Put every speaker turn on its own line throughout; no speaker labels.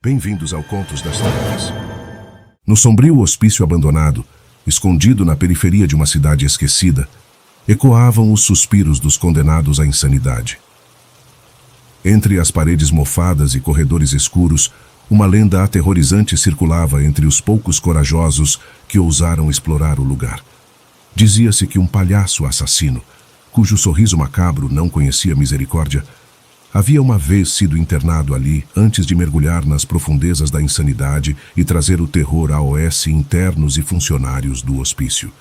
Bem-vindos ao Contos das Trevas. No sombrio hospício abandonado, escondido na periferia de uma cidade esquecida, ecoavam os suspiros dos condenados à insanidade. Entre as paredes mofadas e corredores escuros, uma lenda aterrorizante circulava entre os poucos corajosos que ousaram explorar o lugar. Dizia-se que um palhaço assassino, cujo sorriso macabro não conhecia misericórdia, havia uma vez sido internado ali antes de mergulhar nas profundezas da insanidade e trazer o terror a OS internos e funcionários do hospício.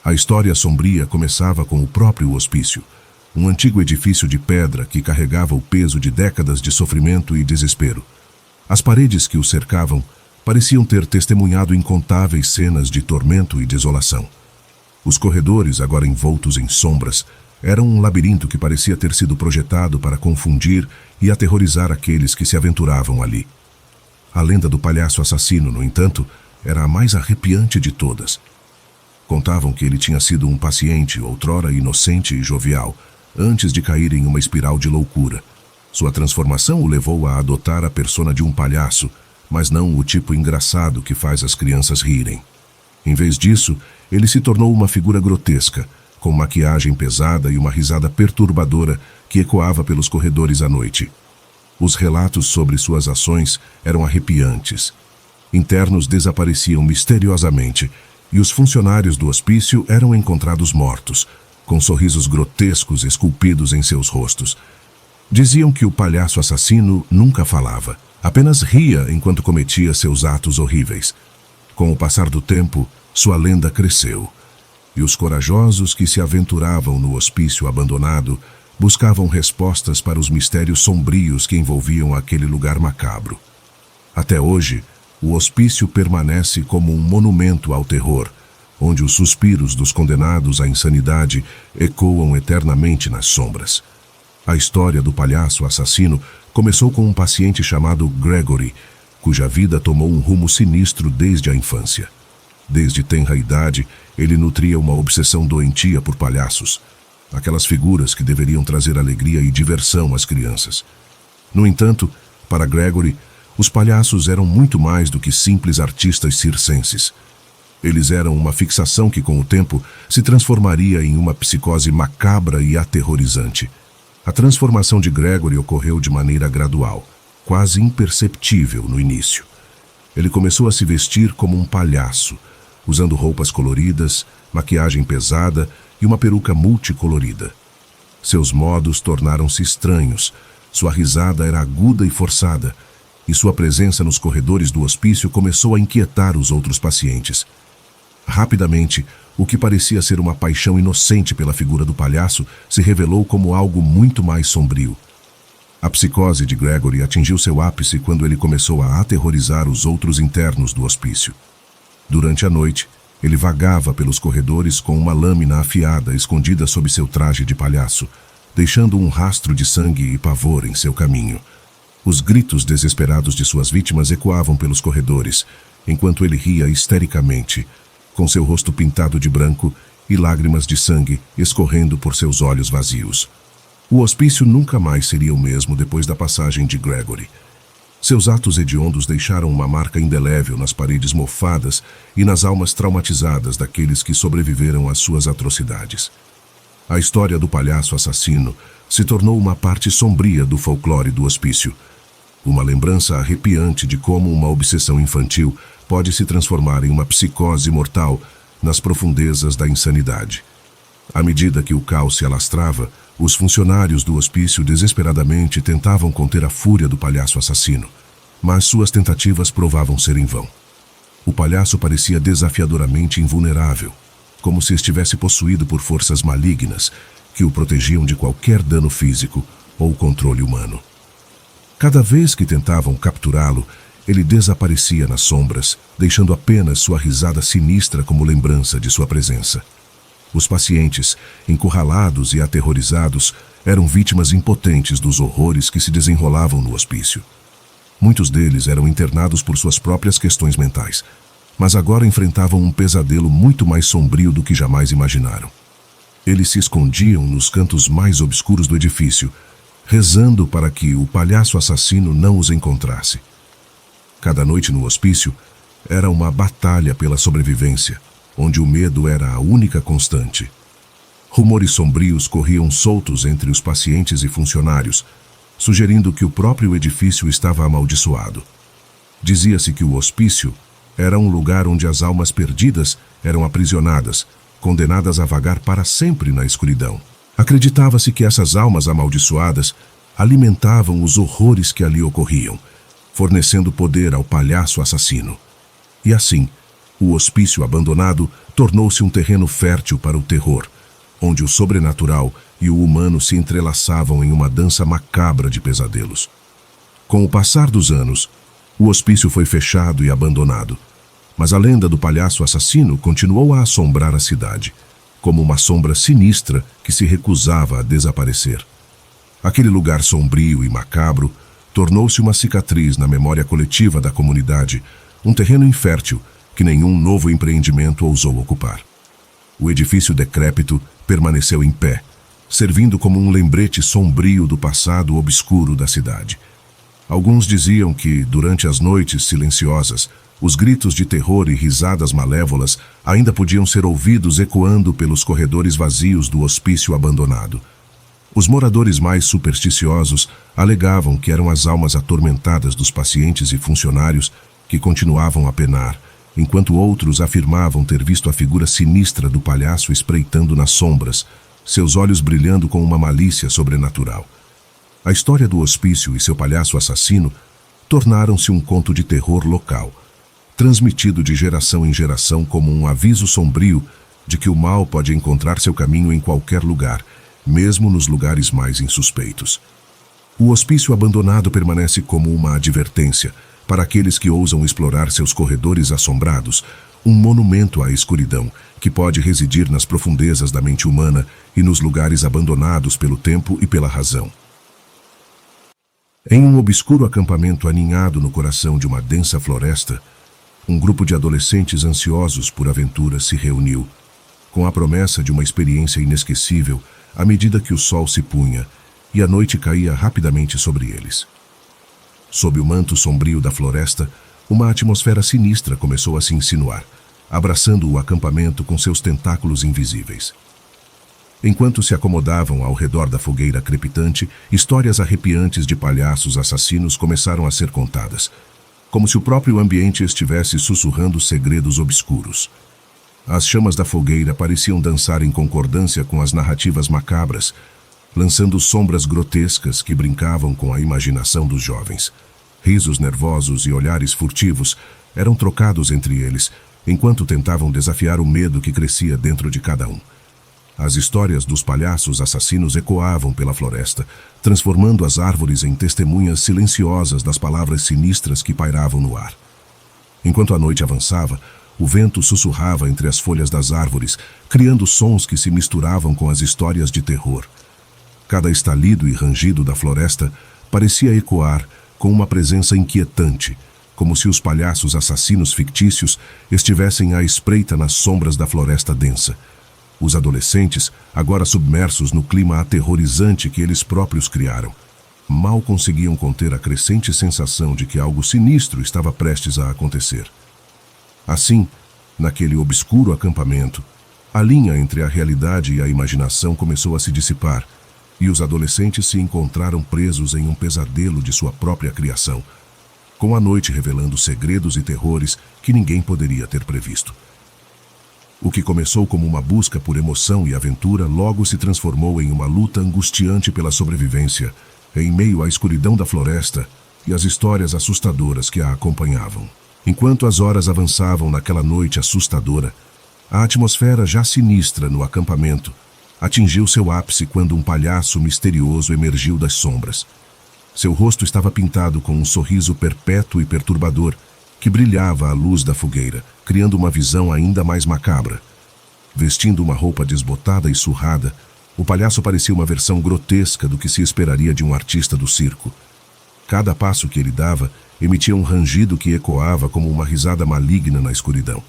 A história sombria começava com o próprio hospício, um antigo edifício de pedra que carregava o peso de décadas de sofrimento e desespero. As paredes que o cercavam pareciam ter testemunhado incontáveis cenas de tormento e desolação. Os corredores, agora envoltos em sombras, eram um labirinto que parecia ter sido projetado para confundir e aterrorizar aqueles que se aventuravam ali. A lenda do palhaço assassino, no entanto, era a mais arrepiante de todas. Contavam que ele tinha sido um paciente, outrora inocente e jovial, antes de cair em uma espiral de loucura. Sua transformação o levou a adotar a persona de um palhaço, mas não o tipo engraçado que faz as crianças rirem. Em vez disso, ele se tornou uma figura grotesca, com maquiagem pesada e uma risada perturbadora que ecoava pelos corredores à noite. Os relatos sobre suas ações eram arrepiantes. Internos desapareciam misteriosamente e os funcionários do hospício eram encontrados mortos, com sorrisos grotescos esculpidos em seus rostos. Diziam que o palhaço assassino nunca falava, apenas ria enquanto cometia seus atos horríveis. Com o passar do tempo, sua lenda cresceu. E os corajosos que se aventuravam no hospício abandonado buscavam respostas para os mistérios sombrios que envolviam aquele lugar macabro. Até hoje, o hospício permanece como um monumento ao terror, onde os suspiros dos condenados à insanidade ecoam eternamente nas sombras. A história do palhaço assassino começou com um paciente chamado Gregory, cuja vida tomou um rumo sinistro desde a infância. Desde tenra idade, ele nutria uma obsessão doentia por palhaços, aquelas figuras que deveriam trazer alegria e diversão às crianças. No entanto, para Gregory, os palhaços eram muito mais do que simples artistas circenses. Eles eram uma fixação que, com o tempo, se transformaria em uma psicose macabra e aterrorizante. A transformação de Gregory ocorreu de maneira gradual, quase imperceptível no início. Ele começou a se vestir como um palhaço, usando roupas coloridas, maquiagem pesada e uma peruca multicolorida. Seus modos tornaram-se estranhos, sua risada era aguda e forçada, e sua presença nos corredores do hospício começou a inquietar os outros pacientes. Rapidamente, o que parecia ser uma paixão inocente pela figura do palhaço se revelou como algo muito mais sombrio. A psicose de Gregory atingiu seu ápice quando ele começou a aterrorizar os outros internos do hospício. Durante a noite, ele vagava pelos corredores com uma lâmina afiada escondida sob seu traje de palhaço, deixando um rastro de sangue e pavor em seu caminho. Os gritos desesperados de suas vítimas ecoavam pelos corredores, enquanto ele ria histericamente, com seu rosto pintado de branco e lágrimas de sangue escorrendo por seus olhos vazios. O hospício nunca mais seria o mesmo depois da passagem de Gregory. Seus atos hediondos deixaram uma marca indelével nas paredes mofadas e nas almas traumatizadas daqueles que sobreviveram às suas atrocidades. A história do palhaço assassino se tornou uma parte sombria do folclore do hospício, uma lembrança arrepiante de como uma obsessão infantil pode se transformar em uma psicose mortal nas profundezas da insanidade. À medida que o caos se alastrava, os funcionários do hospício desesperadamente tentavam conter a fúria do palhaço assassino, mas suas tentativas provavam ser em vão. O palhaço parecia desafiadoramente invulnerável, como se estivesse possuído por forças malignas que o protegiam de qualquer dano físico ou controle humano. Cada vez que tentavam capturá-lo, ele desaparecia nas sombras, deixando apenas sua risada sinistra como lembrança de sua presença. Os pacientes, encurralados e aterrorizados, eram vítimas impotentes dos horrores que se desenrolavam no hospício. Muitos deles eram internados por suas próprias questões mentais, mas agora enfrentavam um pesadelo muito mais sombrio do que jamais imaginaram. Eles se escondiam nos cantos mais obscuros do edifício, rezando para que o palhaço assassino não os encontrasse. Cada noite no hospício era uma batalha pela sobrevivência, onde o medo era a única constante. Rumores sombrios corriam soltos entre os pacientes e funcionários, sugerindo que o próprio edifício estava amaldiçoado. Dizia-se que o hospício era um lugar onde as almas perdidas eram aprisionadas, condenadas a vagar para sempre na escuridão. Acreditava-se que essas almas amaldiçoadas alimentavam os horrores que ali ocorriam, fornecendo poder ao palhaço assassino. E assim, o hospício abandonado tornou-se um terreno fértil para o terror, onde o sobrenatural e o humano se entrelaçavam em uma dança macabra de pesadelos. Com o passar dos anos, o hospício foi fechado e abandonado, mas a lenda do palhaço assassino continuou a assombrar a cidade, como uma sombra sinistra que se recusava a desaparecer. Aquele lugar sombrio e macabro tornou-se uma cicatriz na memória coletiva da comunidade, um terreno infértil que nenhum novo empreendimento ousou ocupar. O edifício decrépito permaneceu em pé, servindo como um lembrete sombrio do passado obscuro da cidade. Alguns diziam que, durante as noites silenciosas, os gritos de terror e risadas malévolas ainda podiam ser ouvidos ecoando pelos corredores vazios do hospício abandonado. Os moradores mais supersticiosos alegavam que eram as almas atormentadas dos pacientes e funcionários que continuavam a penar, enquanto outros afirmavam ter visto a figura sinistra do palhaço espreitando nas sombras, seus olhos brilhando com uma malícia sobrenatural. A história do hospício e seu palhaço assassino tornaram-se um conto de terror local, transmitido de geração em geração como um aviso sombrio de que o mal pode encontrar seu caminho em qualquer lugar, mesmo nos lugares mais insuspeitos. O hospício abandonado permanece como uma advertência para aqueles que ousam explorar seus corredores assombrados, um monumento à escuridão que pode residir nas profundezas da mente humana e nos lugares abandonados pelo tempo e pela razão. Em um obscuro acampamento aninhado no coração de uma densa floresta, um grupo de adolescentes ansiosos por aventura se reuniu, com a promessa de uma experiência inesquecível à medida que o sol se punha e a noite caía rapidamente sobre eles. Sob o manto sombrio da floresta, uma atmosfera sinistra começou a se insinuar, abraçando o acampamento com seus tentáculos invisíveis. Enquanto se acomodavam ao redor da fogueira crepitante, histórias arrepiantes de palhaços assassinos começaram a ser contadas, como se o próprio ambiente estivesse sussurrando segredos obscuros. As chamas da fogueira pareciam dançar em concordância com as narrativas macabras, lançando sombras grotescas que brincavam com a imaginação dos jovens. Risos nervosos e olhares furtivos eram trocados entre eles, enquanto tentavam desafiar o medo que crescia dentro de cada um. As histórias dos palhaços assassinos ecoavam pela floresta, transformando as árvores em testemunhas silenciosas das palavras sinistras que pairavam no ar. Enquanto a noite avançava, o vento sussurrava entre as folhas das árvores, criando sons que se misturavam com as histórias de terror. Cada estalido e rangido da floresta parecia ecoar com uma presença inquietante, como se os palhaços assassinos fictícios estivessem à espreita nas sombras da floresta densa. Os adolescentes, agora submersos no clima aterrorizante que eles próprios criaram, mal conseguiam conter a crescente sensação de que algo sinistro estava prestes a acontecer. Assim, naquele obscuro acampamento, a linha entre a realidade e a imaginação começou a se dissipar, e os adolescentes se encontraram presos em um pesadelo de sua própria criação, com a noite revelando segredos e terrores que ninguém poderia ter previsto. O que começou como uma busca por emoção e aventura logo se transformou em uma luta angustiante pela sobrevivência, em meio à escuridão da floresta e às histórias assustadoras que a acompanhavam. Enquanto as horas avançavam naquela noite assustadora, a atmosfera já sinistra no acampamento atingiu seu ápice quando um palhaço misterioso emergiu das sombras. Seu rosto estava pintado com um sorriso perpétuo e perturbador que brilhava à luz da fogueira, criando uma visão ainda mais macabra. Vestindo uma roupa desbotada e surrada, o palhaço parecia uma versão grotesca do que se esperaria de um artista do circo. Cada passo que ele dava emitia um rangido que ecoava como uma risada maligna na escuridão.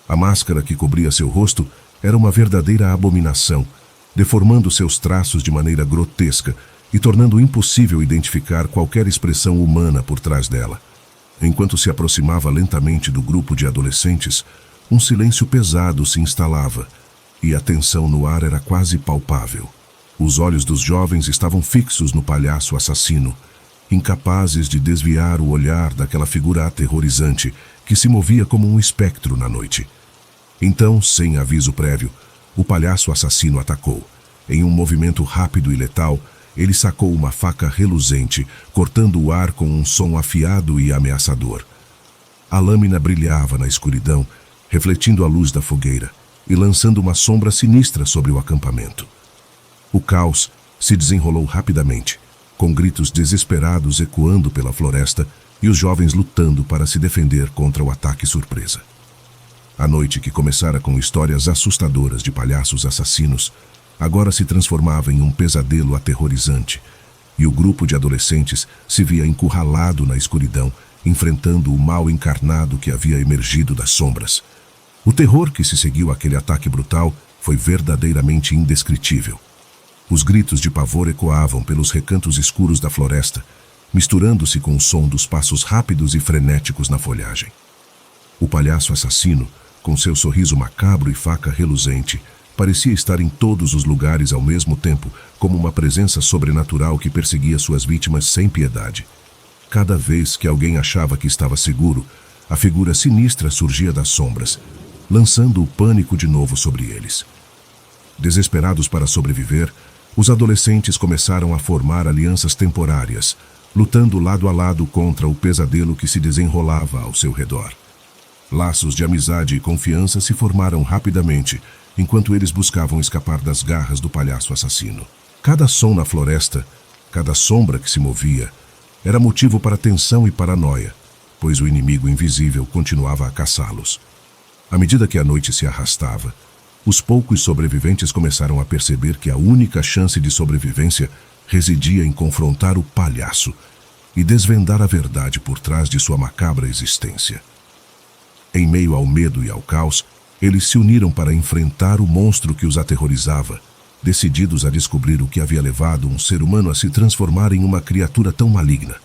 A máscara que cobria seu rosto era uma verdadeira abominação, deformando seus traços de maneira grotesca e tornando impossível identificar qualquer expressão humana por trás dela. Enquanto se aproximava lentamente do grupo de adolescentes, um silêncio pesado se instalava, e a tensão no ar era quase palpável. Os olhos dos jovens estavam fixos no palhaço assassino, incapazes de desviar o olhar daquela figura aterrorizante que se movia como um espectro na noite. Então, sem aviso prévio, o palhaço assassino atacou. Em um movimento rápido e letal, ele sacou uma faca reluzente, cortando o ar com um som afiado e ameaçador. A lâmina brilhava na escuridão, refletindo a luz da fogueira e lançando uma sombra sinistra sobre o acampamento. O caos se desenrolou rapidamente, com gritos desesperados ecoando pela floresta e os jovens lutando para se defender contra o ataque surpresa. A noite, que começara com histórias assustadoras de palhaços assassinos, agora se transformava em um pesadelo aterrorizante, e o grupo de adolescentes se via encurralado na escuridão, enfrentando o mal encarnado que havia emergido das sombras. O terror que se seguiu àquele ataque brutal foi verdadeiramente indescritível. Os gritos de pavor ecoavam pelos recantos escuros da floresta, misturando-se com o som dos passos rápidos e frenéticos na folhagem. O palhaço assassino, com seu sorriso macabro e faca reluzente, parecia estar em todos os lugares ao mesmo tempo, como uma presença sobrenatural que perseguia suas vítimas sem piedade. Cada vez que alguém achava que estava seguro, a figura sinistra surgia das sombras, lançando o pânico de novo sobre eles. Desesperados para sobreviver, os adolescentes começaram a formar alianças temporárias, lutando lado a lado contra o pesadelo que se desenrolava ao seu redor. Laços de amizade e confiança se formaram rapidamente, enquanto eles buscavam escapar das garras do palhaço assassino. Cada som na floresta, cada sombra que se movia, era motivo para tensão e paranoia, pois o inimigo invisível continuava a caçá-los. À medida que a noite se arrastava, os poucos sobreviventes começaram a perceber que a única chance de sobrevivência residia em confrontar o palhaço e desvendar a verdade por trás de sua macabra existência. Em meio ao medo e ao caos, eles se uniram para enfrentar o monstro que os aterrorizava, decididos a descobrir o que havia levado um ser humano a se transformar em uma criatura tão maligna.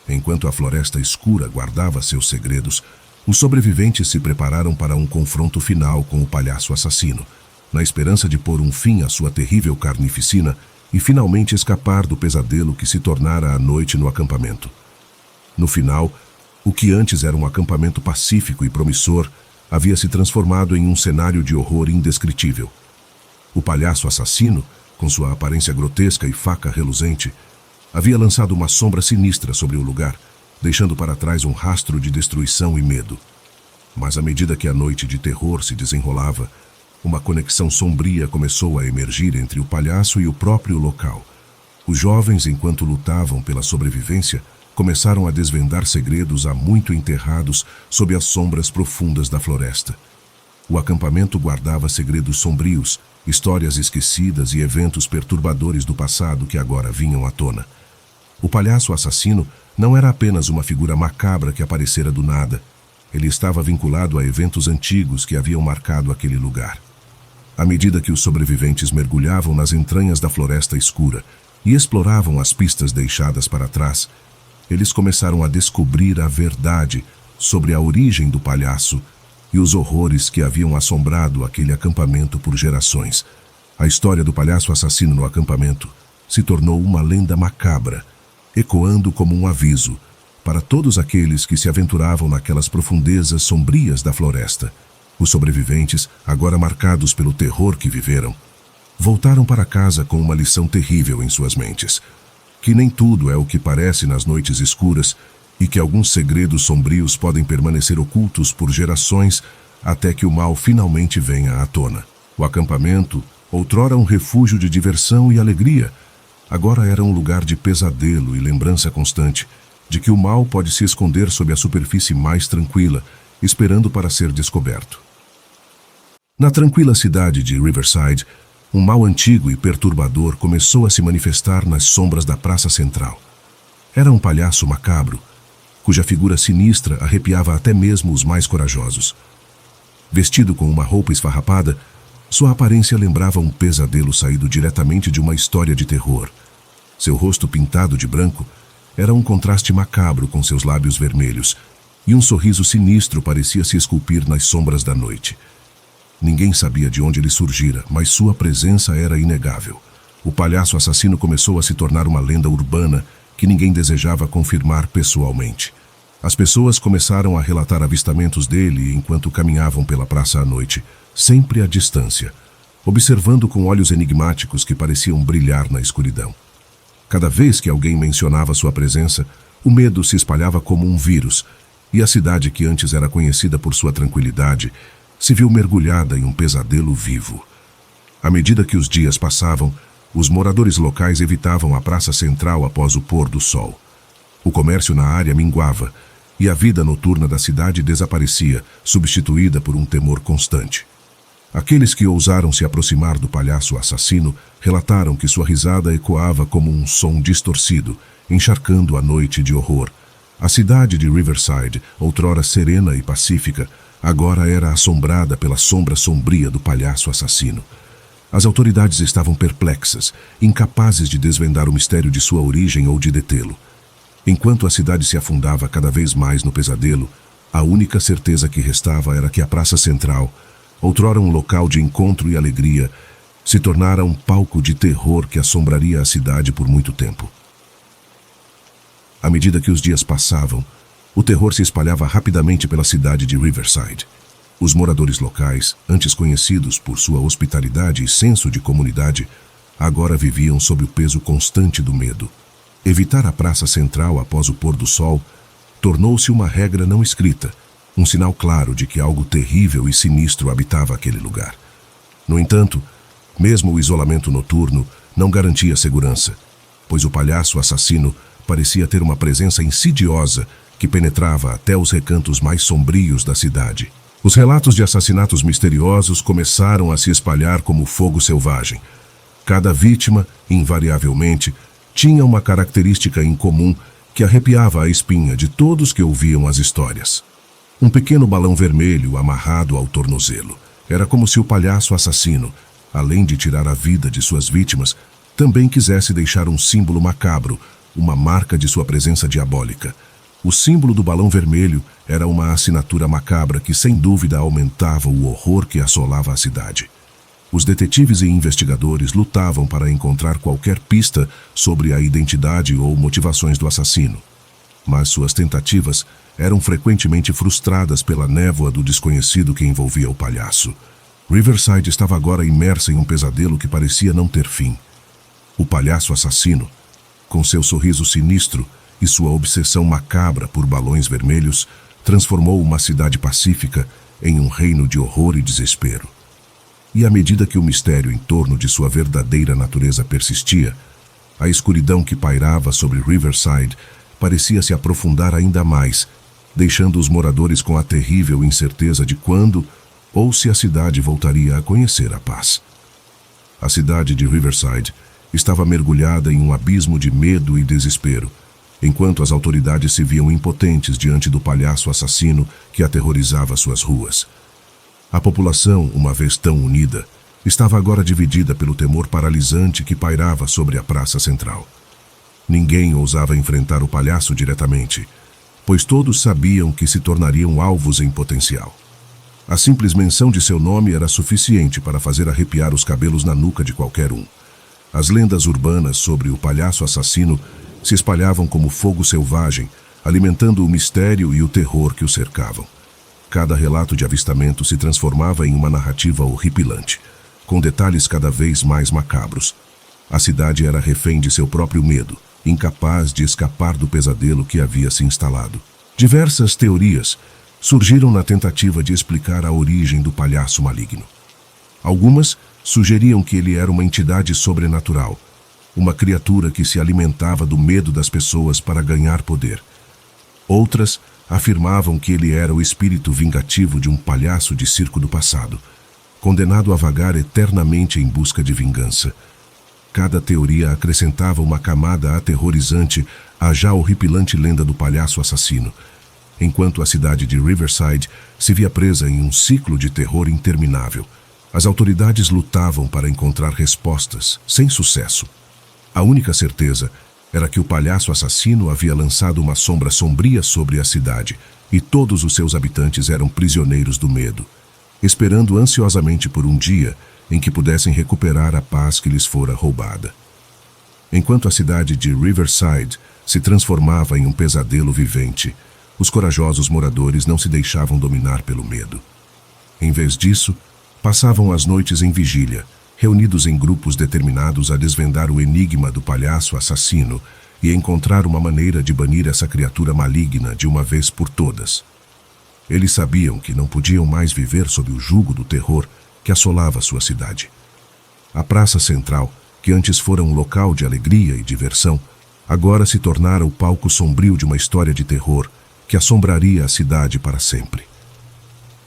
Enquanto a floresta escura guardava seus segredos, os sobreviventes se prepararam para um confronto final com o palhaço assassino, na esperança de pôr um fim à sua terrível carnificina e finalmente escapar do pesadelo que se tornara a noite no acampamento. No final, o que antes era um acampamento pacífico e promissor havia se transformado em um cenário de horror indescritível. O palhaço assassino, com sua aparência grotesca e faca reluzente, havia lançado uma sombra sinistra sobre o lugar, deixando para trás um rastro de destruição e medo. Mas à medida que a noite de terror se desenrolava, uma conexão sombria começou a emergir entre o palhaço e o próprio local. Os jovens, enquanto lutavam pela sobrevivência, começaram a desvendar segredos há muito enterrados sob as sombras profundas da floresta. O acampamento guardava segredos sombrios, histórias esquecidas e eventos perturbadores do passado que agora vinham à tona. O palhaço assassino não era apenas uma figura macabra que aparecera do nada. Ele estava vinculado a eventos antigos que haviam marcado aquele lugar. À medida que os sobreviventes mergulhavam nas entranhas da floresta escura e exploravam as pistas deixadas para trás, eles começaram a descobrir a verdade sobre a origem do palhaço e os horrores que haviam assombrado aquele acampamento por gerações. A história do palhaço assassino no acampamento se tornou uma lenda macabra, ecoando como um aviso para todos aqueles que se aventuravam naquelas profundezas sombrias da floresta. Os sobreviventes, agora marcados pelo terror que viveram, voltaram para casa com uma lição terrível em suas mentes: que nem tudo é o que parece nas noites escuras e que alguns segredos sombrios podem permanecer ocultos por gerações até que o mal finalmente venha à tona. O acampamento, outrora um refúgio de diversão e alegria, agora era um lugar de pesadelo e lembrança constante de que o mal pode se esconder sob a superfície mais tranquila, esperando para ser descoberto. Na tranquila cidade de Riverside, um mal antigo e perturbador começou a se manifestar nas sombras da praça central. Era um palhaço macabro, cuja figura sinistra arrepiava até mesmo os mais corajosos. Vestido com uma roupa esfarrapada, sua aparência lembrava um pesadelo saído diretamente de uma história de terror. Seu rosto pintado de branco era um contraste macabro com seus lábios vermelhos, e um sorriso sinistro parecia se esculpir nas sombras da noite. Ninguém sabia de onde ele surgira, mas sua presença era inegável. O palhaço assassino começou a se tornar uma lenda urbana que ninguém desejava confirmar pessoalmente. As pessoas começaram a relatar avistamentos dele enquanto caminhavam pela praça à noite, sempre à distância, observando com olhos enigmáticos que pareciam brilhar na escuridão. Cada vez que alguém mencionava sua presença, o medo se espalhava como um vírus, e a cidade que antes era conhecida por sua tranquilidade se viu mergulhada em um pesadelo vivo. À medida que os dias passavam, os moradores locais evitavam a praça central após o pôr do sol. O comércio na área minguava, e a vida noturna da cidade desaparecia, substituída por um temor constante. Aqueles que ousaram se aproximar do palhaço assassino relataram que sua risada ecoava como um som distorcido, encharcando a noite de horror. A cidade de Riverside, outrora serena e pacífica, agora era assombrada pela sombra sombria do palhaço assassino. As autoridades estavam perplexas, incapazes de desvendar o mistério de sua origem ou de detê-lo. Enquanto a cidade se afundava cada vez mais no pesadelo, a única certeza que restava era que a Praça Central, outrora um local de encontro e alegria, se tornara um palco de terror que assombraria a cidade por muito tempo. À medida que os dias passavam, o terror se espalhava rapidamente pela cidade de Riverside. Os moradores locais, antes conhecidos por sua hospitalidade e senso de comunidade, agora viviam sob o peso constante do medo. Evitar a praça central após o pôr do sol tornou-se uma regra não escrita, um sinal claro de que algo terrível e sinistro habitava aquele lugar. No entanto, mesmo o isolamento noturno não garantia segurança, pois o palhaço assassino parecia ter uma presença insidiosa que penetrava até os recantos mais sombrios da cidade. Os relatos de assassinatos misteriosos começaram a se espalhar como fogo selvagem. Cada vítima, invariavelmente, tinha uma característica em comum que arrepiava a espinha de todos que ouviam as histórias. Um pequeno balão vermelho amarrado ao tornozelo. Era como se o palhaço assassino, além de tirar a vida de suas vítimas, também quisesse deixar um símbolo macabro, uma marca de sua presença diabólica. O símbolo do balão vermelho era uma assinatura macabra que sem dúvida aumentava o horror que assolava a cidade. Os detetives e investigadores lutavam para encontrar qualquer pista sobre a identidade ou motivações do assassino. Mas suas tentativas eram frequentemente frustradas pela névoa do desconhecido que envolvia o palhaço. Riverside estava agora imersa em um pesadelo que parecia não ter fim. O palhaço assassino, com seu sorriso sinistro e sua obsessão macabra por balões vermelhos, transformou uma cidade pacífica em um reino de horror e desespero. E à medida que o mistério em torno de sua verdadeira natureza persistia, a escuridão que pairava sobre Riverside parecia se aprofundar ainda mais, deixando os moradores com a terrível incerteza de quando ou se a cidade voltaria a conhecer a paz. A cidade de Riverside estava mergulhada em um abismo de medo e desespero, enquanto as autoridades se viam impotentes diante do palhaço assassino que aterrorizava suas ruas. A população, uma vez tão unida, estava agora dividida pelo temor paralisante que pairava sobre a praça central. Ninguém ousava enfrentar o palhaço diretamente, pois todos sabiam que se tornariam alvos em potencial. A simples menção de seu nome era suficiente para fazer arrepiar os cabelos na nuca de qualquer um. As lendas urbanas sobre o palhaço assassino se espalhavam como fogo selvagem, alimentando o mistério e o terror que o cercavam. Cada relato de avistamento se transformava em uma narrativa horripilante, com detalhes cada vez mais macabros. A cidade era refém de seu próprio medo, incapaz de escapar do pesadelo que havia se instalado. Diversas teorias surgiram na tentativa de explicar a origem do palhaço maligno. Algumas sugeriam que ele era uma entidade sobrenatural, uma criatura que se alimentava do medo das pessoas para ganhar poder. Outras afirmavam que ele era o espírito vingativo de um palhaço de circo do passado, condenado a vagar eternamente em busca de vingança. Cada teoria acrescentava uma camada aterrorizante à já horripilante lenda do palhaço assassino, enquanto a cidade de Riverside se via presa em um ciclo de terror interminável. As autoridades lutavam para encontrar respostas, sem sucesso. A única certeza era que o palhaço assassino havia lançado uma sombra sombria sobre a cidade e todos os seus habitantes eram prisioneiros do medo, esperando ansiosamente por um dia em que pudessem recuperar a paz que lhes fora roubada. Enquanto a cidade de Riverside se transformava em um pesadelo vivente, os corajosos moradores não se deixavam dominar pelo medo. Em vez disso, passavam as noites em vigília, reunidos em grupos determinados a desvendar o enigma do palhaço assassino e encontrar uma maneira de banir essa criatura maligna de uma vez por todas. Eles sabiam que não podiam mais viver sob o jugo do terror que assolava sua cidade. A praça central, que antes fora um local de alegria e diversão, agora se tornara o palco sombrio de uma história de terror que assombraria a cidade para sempre.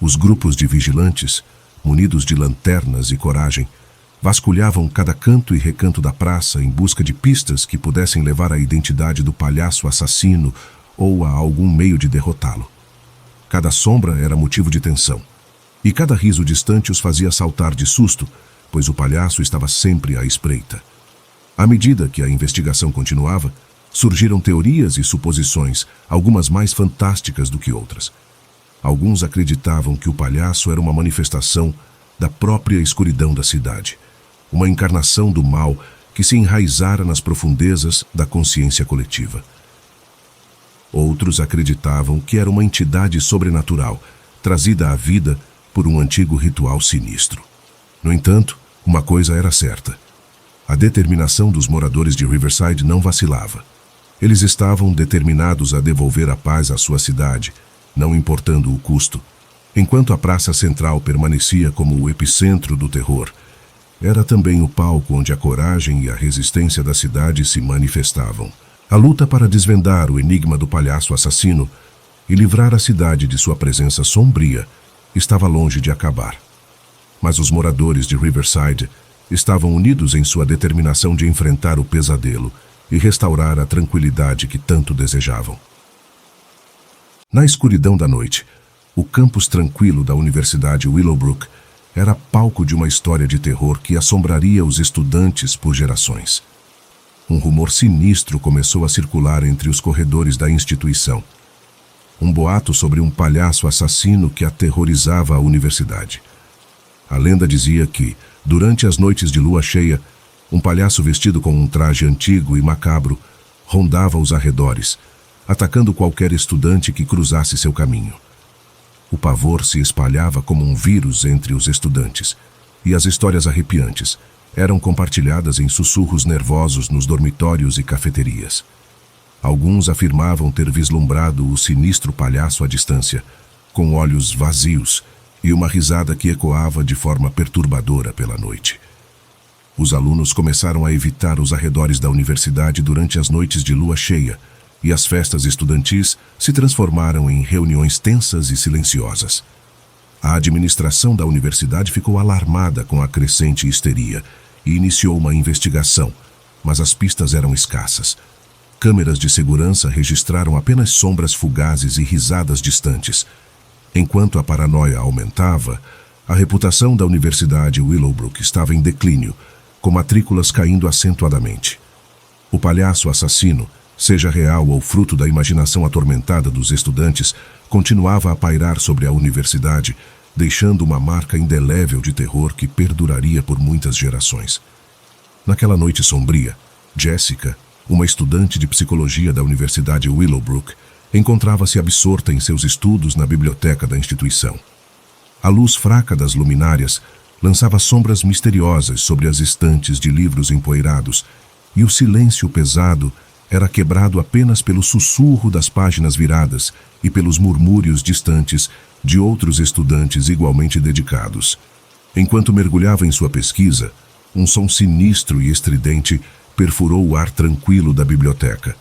Os grupos de vigilantes, munidos de lanternas e coragem, vasculhavam cada canto e recanto da praça em busca de pistas que pudessem levar à identidade do palhaço assassino ou a algum meio de derrotá-lo. Cada sombra era motivo de tensão, e cada riso distante os fazia saltar de susto, pois o palhaço estava sempre à espreita. À medida que a investigação continuava, surgiram teorias e suposições, algumas mais fantásticas do que outras. Alguns acreditavam que o palhaço era uma manifestação da própria escuridão da cidade, uma encarnação do mal que se enraizara nas profundezas da consciência coletiva. Outros acreditavam que era uma entidade sobrenatural, trazida à vida por um antigo ritual sinistro. No entanto, uma coisa era certa. A determinação dos moradores de Riverside não vacilava. Eles estavam determinados a devolver a paz à sua cidade, não importando o custo. Enquanto a praça central permanecia como o epicentro do terror, era também o palco onde a coragem e a resistência da cidade se manifestavam. A luta para desvendar o enigma do palhaço assassino e livrar a cidade de sua presença sombria estava longe de acabar. Mas os moradores de Riverside estavam unidos em sua determinação de enfrentar o pesadelo e restaurar a tranquilidade que tanto desejavam. Na escuridão da noite, o campus tranquilo da Universidade Willowbrook era palco de uma história de terror que assombraria os estudantes por gerações. Um rumor sinistro começou a circular entre os corredores da instituição. Um boato sobre um palhaço assassino que aterrorizava a universidade. A lenda dizia que, durante as noites de lua cheia, um palhaço vestido com um traje antigo e macabro rondava os arredores, atacando qualquer estudante que cruzasse seu caminho. O pavor se espalhava como um vírus entre os estudantes, e as histórias arrepiantes eram compartilhadas em sussurros nervosos nos dormitórios e cafeterias. Alguns afirmavam ter vislumbrado o sinistro palhaço à distância, com olhos vazios e uma risada que ecoava de forma perturbadora pela noite. Os alunos começaram a evitar os arredores da universidade durante as noites de lua cheia, e as festas estudantis se transformaram em reuniões tensas e silenciosas. A administração da universidade ficou alarmada com a crescente histeria e iniciou uma investigação, mas as pistas eram escassas. Câmeras de segurança registraram apenas sombras fugazes e risadas distantes. Enquanto a paranoia aumentava, a reputação da Universidade Willowbrook estava em declínio, com matrículas caindo acentuadamente. O palhaço assassino, seja real ou fruto da imaginação atormentada dos estudantes, continuava a pairar sobre a universidade, deixando uma marca indelével de terror que perduraria por muitas gerações. Naquela noite sombria, Jessica, uma estudante de psicologia da Universidade Willowbrook, encontrava-se absorta em seus estudos na biblioteca da instituição. A luz fraca das luminárias lançava sombras misteriosas sobre as estantes de livros empoeirados, e o silêncio pesado era quebrado apenas pelo sussurro das páginas viradas e pelos murmúrios distantes de outros estudantes igualmente dedicados. Enquanto mergulhava em sua pesquisa, um som sinistro e estridente perfurou o ar tranquilo da biblioteca.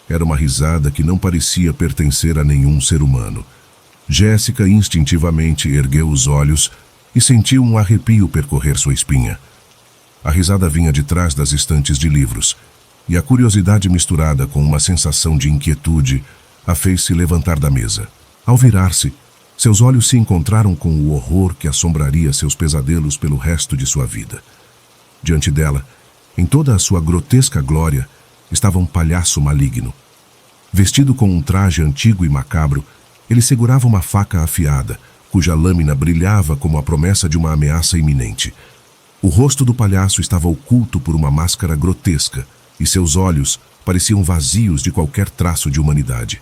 Era uma risada que não parecia pertencer a nenhum ser humano. Jéssica instintivamente ergueu os olhos e sentiu um arrepio percorrer sua espinha. A risada vinha de trás das estantes de livros, e a curiosidade misturada com uma sensação de inquietude a fez-se levantar da mesa. Ao virar-se, seus olhos se encontraram com o horror que assombraria seus pesadelos pelo resto de sua vida. Diante dela, em toda a sua grotesca glória, estava um palhaço maligno. Vestido com um traje antigo e macabro, ele segurava uma faca afiada, cuja lâmina brilhava como a promessa de uma ameaça iminente. O rosto do palhaço estava oculto por uma máscara grotesca, e seus olhos pareciam vazios de qualquer traço de humanidade.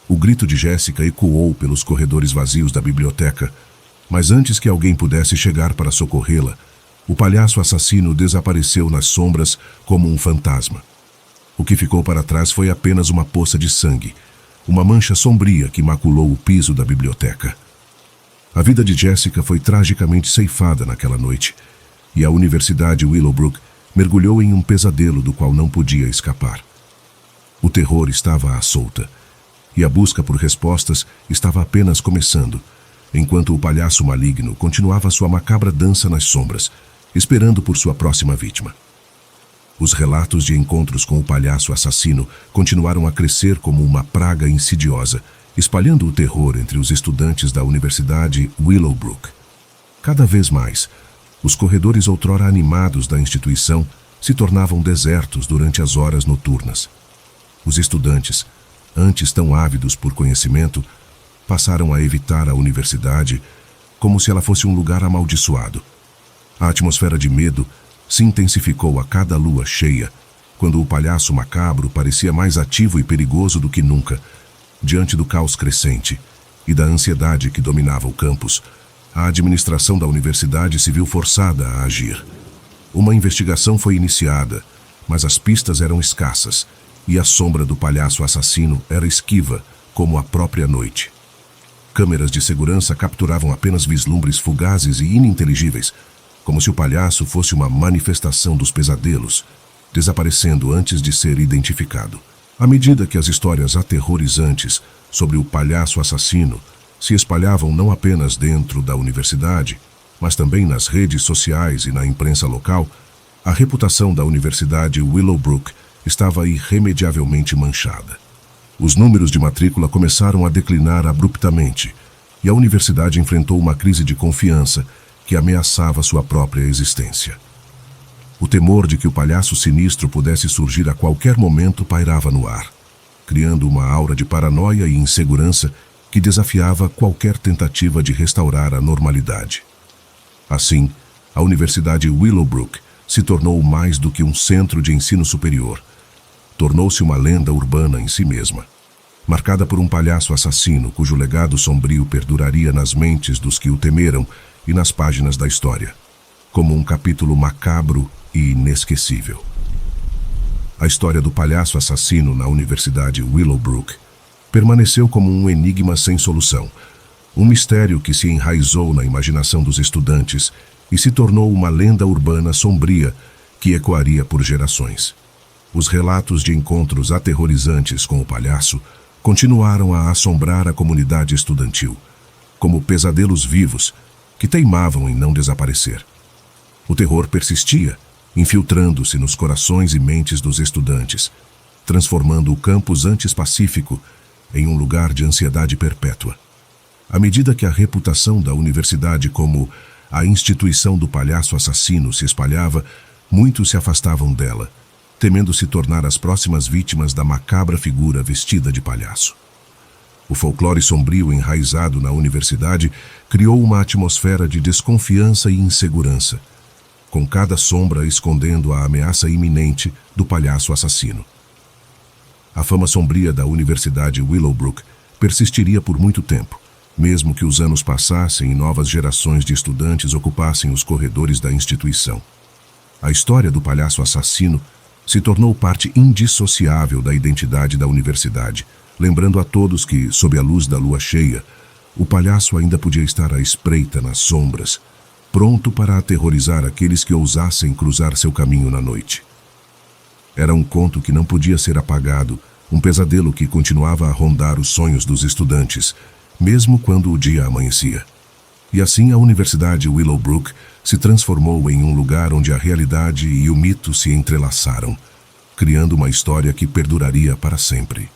O grito de Jéssica ecoou pelos corredores vazios da biblioteca, mas antes que alguém pudesse chegar para socorrê-la, o palhaço assassino desapareceu nas sombras como um fantasma. O que ficou para trás foi apenas uma poça de sangue, uma mancha sombria que maculou o piso da biblioteca. A vida de Jéssica foi tragicamente ceifada naquela noite, e a Universidade Willowbrook mergulhou em um pesadelo do qual não podia escapar. O terror estava à solta, e a busca por respostas estava apenas começando, enquanto o palhaço maligno continuava sua macabra dança nas sombras, esperando por sua próxima vítima. Os relatos de encontros com o palhaço assassino continuaram a crescer como uma praga insidiosa, espalhando o terror entre os estudantes da Universidade Willowbrook. Cada vez mais, os corredores outrora animados da instituição se tornavam desertos durante as horas noturnas. Os estudantes, antes tão ávidos por conhecimento, passaram a evitar a universidade como se ela fosse um lugar amaldiçoado. A atmosfera de medo se intensificou a cada lua cheia, quando o palhaço macabro parecia mais ativo e perigoso do que nunca. Diante do caos crescente e da ansiedade que dominava o campus, a administração da universidade se viu forçada a agir. Uma investigação foi iniciada, mas as pistas eram escassas, e a sombra do palhaço assassino era esquiva, como a própria noite. Câmeras de segurança capturavam apenas vislumbres fugazes e ininteligíveis, como se o palhaço fosse uma manifestação dos pesadelos, desaparecendo antes de ser identificado. À medida que as histórias aterrorizantes sobre o palhaço assassino se espalhavam não apenas dentro da universidade, mas também nas redes sociais e na imprensa local, a reputação da Universidade Willowbrook estava irremediavelmente manchada. Os números de matrícula começaram a declinar abruptamente, e a universidade enfrentou uma crise de confiança que ameaçava sua própria existência. O temor de que o palhaço sinistro pudesse surgir a qualquer momento pairava no ar, criando uma aura de paranoia e insegurança que desafiava qualquer tentativa de restaurar a normalidade. Assim, a Universidade Willowbrook se tornou mais do que um centro de ensino superior. Tornou-se uma lenda urbana em si mesma, marcada por um palhaço assassino cujo legado sombrio perduraria nas mentes dos que o temeram e nas páginas da história, como um capítulo macabro e inesquecível. A história do palhaço assassino na Universidade Willowbrook permaneceu como um enigma sem solução, um mistério que se enraizou na imaginação dos estudantes e se tornou uma lenda urbana sombria que ecoaria por gerações. Os relatos de encontros aterrorizantes com o palhaço continuaram a assombrar a comunidade estudantil, como pesadelos vivos que teimavam em não desaparecer. O terror persistia, infiltrando-se nos corações e mentes dos estudantes, transformando o campus antes pacífico em um lugar de ansiedade perpétua. À medida que a reputação da universidade como a instituição do palhaço assassino se espalhava, muitos se afastavam dela, temendo se tornar as próximas vítimas da macabra figura vestida de palhaço. O folclore sombrio enraizado na universidade criou uma atmosfera de desconfiança e insegurança, com cada sombra escondendo a ameaça iminente do palhaço assassino. A fama sombria da Universidade Willowbrook persistiria por muito tempo, mesmo que os anos passassem e novas gerações de estudantes ocupassem os corredores da instituição. A história do palhaço assassino se tornou parte indissociável da identidade da universidade, lembrando a todos que, sob a luz da lua cheia, o palhaço ainda podia estar à espreita nas sombras, pronto para aterrorizar aqueles que ousassem cruzar seu caminho na noite. Era um conto que não podia ser apagado, um pesadelo que continuava a rondar os sonhos dos estudantes, mesmo quando o dia amanhecia. E assim a Universidade Willowbrook se transformou em um lugar onde a realidade e o mito se entrelaçaram, criando uma história que perduraria para sempre.